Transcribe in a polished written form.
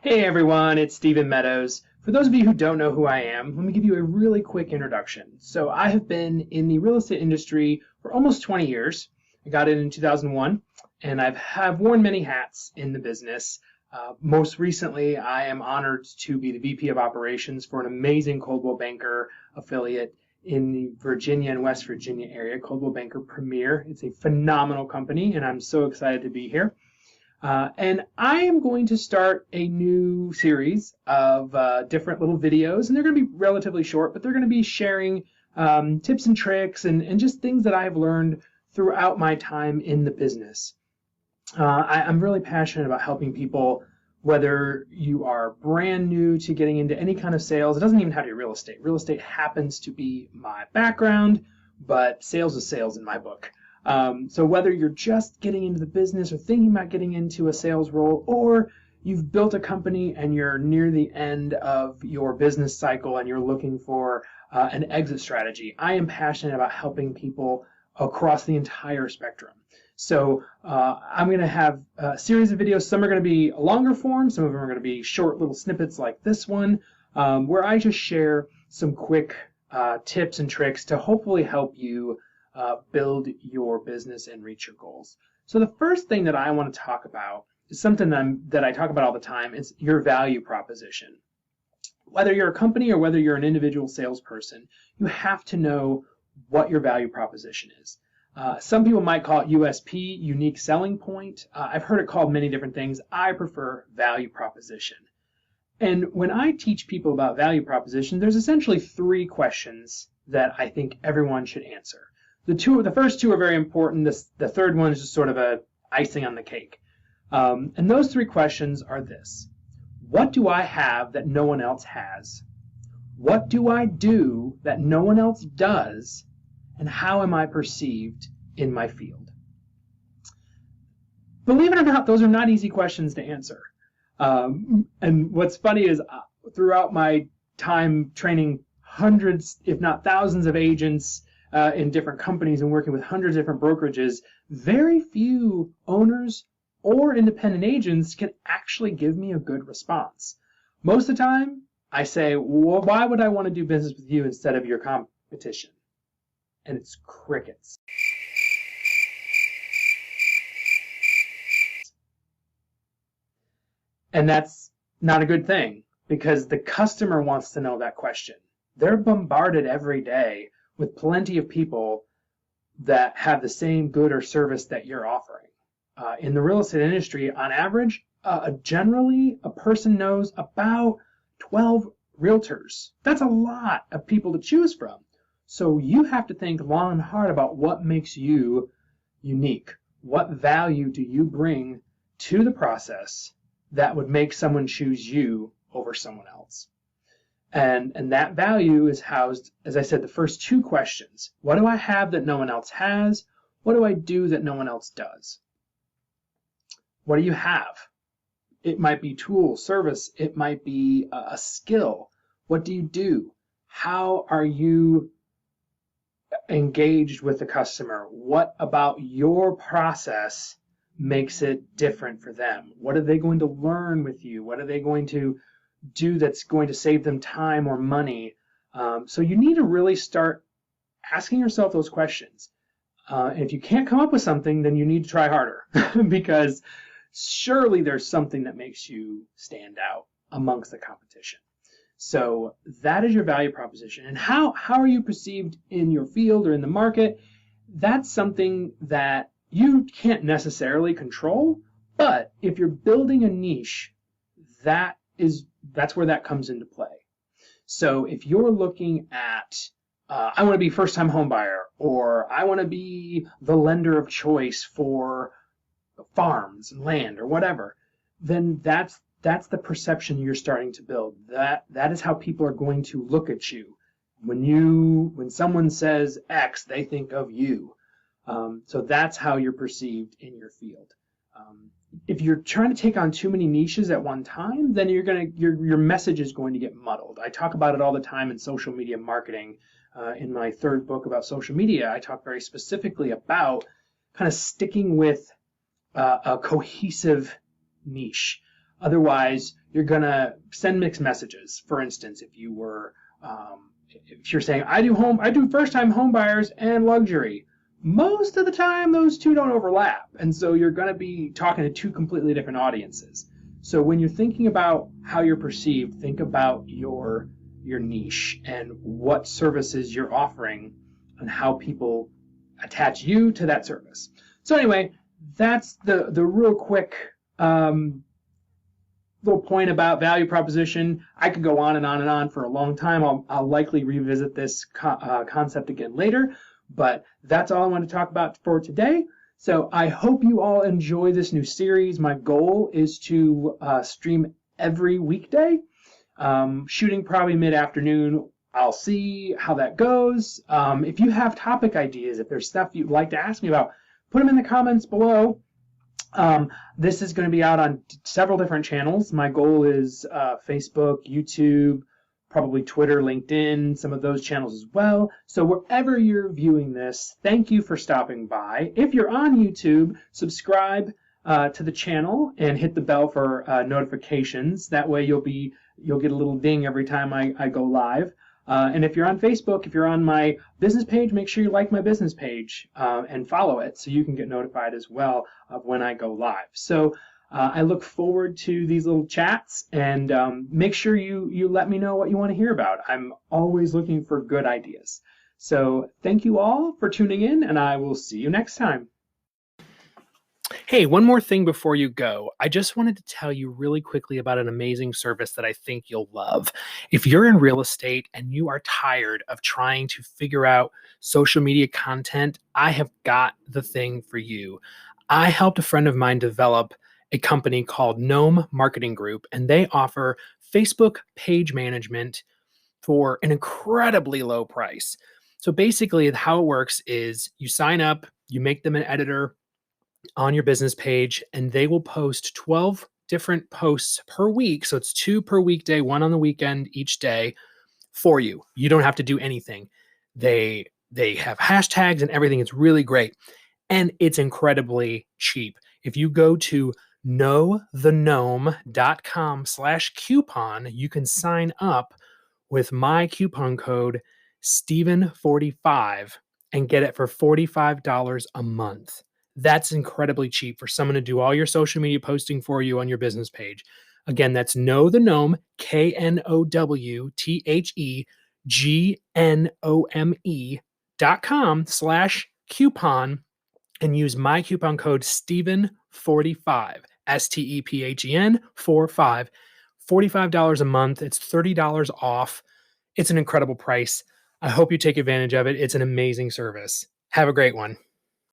Hey everyone, it's Stephen Meadows. For those of you who don't know who I am, let me give you a really quick introduction. So I have been in the real estate industry for almost 20 years. I got in 2001, and have worn many hats in the business. Most recently, I am honored to be the VP of Operations for an amazing Coldwell Banker affiliate in the Virginia and West Virginia area, Coldwell Banker Premier. It's a phenomenal company, and I'm so excited to be here. And I am going to start a new series of different little videos, and they're going to be relatively short, but they're going to be sharing tips and tricks and just things that I've learned throughout my time in the business. I'm really passionate about helping people, whether you are brand new to getting into any kind of sales. It doesn't even have to be real estate. Real estate happens to be my background, but sales is sales in my book. So whether you're just getting into the business or thinking about getting into a sales role, or you've built a company and you're near the end of your business cycle and you're looking for an exit strategy, I am passionate about helping people across the entire spectrum. So I'm going to have a series of videos. Some are going to be longer form, some of them are going to be short little snippets like this one, where I just share some quick tips and tricks to hopefully help you build your business and reach your goals. So the first thing that I want to talk about is something that I talk about all the time. It's your value proposition. Whether you're a company or whether you're an individual salesperson, you have to know what your value proposition is. Some people might call it USP, unique selling point. I've heard it called many different things. I prefer value proposition. And when I teach people about value proposition, there's essentially three questions that I think everyone should answer. The first two are very important. The third one is just sort of a icing on the cake. And those three questions are this. What do I have that no one else has? What do I do that no one else does? And how am I perceived in my field? Believe it or not, those are not easy questions to answer. And what's funny is throughout my time training hundreds, if not thousands of agents, in different companies and working with hundreds of different brokerages, very few owners or independent agents can actually give me a good response. Most of the time, I say, well, why would I want to do business with you instead of your competition? And it's crickets. And that's not a good thing, because the customer wants to know that question. They're bombarded every day with plenty of people that have the same good or service that you're offering. In the real estate industry, on average, generally a person knows about 12 realtors. That's a lot of people to choose from. So you have to think long and hard about what makes you unique. What value do you bring to the process that would make someone choose you over someone else? And that value is housed, as I said, the first two questions. What do I have that no one else has? What do I do that no one else does? What do you have? It might be tool, service. It might be a skill. What do you do? How are you engaged with the customer? What about your process makes it different for them? What are they going to learn with you? What are they going to do that's going to save them time or money? So you need to really start asking yourself those questions. And if you can't come up with something, then you need to try harder because surely there's something that makes you stand out amongst the competition. So that is your value proposition. And how are you perceived in your field or in the market? That's something that you can't necessarily control, but if you're building a niche, that's where that comes into play. So if you're looking at, I want to be first-time home buyer, or I want to be the lender of choice for farms and land or whatever, then that's the perception you're starting to build. That is how people are going to look at you. When someone says X, they think of you. So that's how you're perceived in your field. If you're trying to take on too many niches at one time, then your message is going to get muddled. I talk about it all the time in social media marketing. In my third book about social media, I talk very specifically about kind of sticking with a cohesive niche. Otherwise, you're going to send mixed messages. For instance, if you're saying, I do first-time home buyers and luxury, most of the time those two don't overlap. And so you're going to be talking to two completely different audiences. So when you're thinking about how you're perceived, think about your niche and what services you're offering and how people attach you to that service. So anyway, that's the real quick little point about value proposition. I could go on and on and on for a long time. I'll likely revisit this concept again later, but that's all I want to talk about for today. So I hope you all enjoy this new series. My goal is to stream every weekday, shooting probably mid-afternoon. I'll see how that goes. If you have topic ideas, if there's stuff you'd like to ask me about, put them in the comments below. This is going to be out on several different channels. My goal is Facebook, YouTube, probably Twitter, LinkedIn, some of those channels as well. So wherever you're viewing this, thank you for stopping by. If you're on YouTube, subscribe to the channel and hit the bell for notifications. That way you'll get a little ding every time I go live. And if you're on Facebook, if you're on my business page, make sure you like my business page and follow it so you can get notified as well of when I go live. So I look forward to these little chats, and make sure you let me know what you want to hear about. I'm always looking for good ideas. So thank you all for tuning in, and I will see you next time. Hey, one more thing before you go. I just wanted to tell you really quickly about an amazing service that I think you'll love. If you're in real estate and you are tired of trying to figure out social media content, I have got the thing for you. I helped a friend of mine develop a company called Gnome Marketing Group, and they offer Facebook page management for an incredibly low price. So basically, how it works is you sign up, you make them an editor on your business page, and they will post 12 different posts per week. So it's 2 per weekday, 1 on the weekend each day for you. You don't have to do anything. They have hashtags and everything. It's really great. And it's incredibly cheap. If you go to knowthegnome.com/coupon, you can sign up with my coupon code Steven45 and get it for $45 a month. That's incredibly cheap for someone to do all your social media posting for you on your business page. Again, that's knowthegnome, knowthegnome.com/coupon and use my coupon code Steven45, STEPHEN 45, $45 a month. It's $30 off. It's an incredible price. I hope you take advantage of it. It's an amazing service. Have a great one.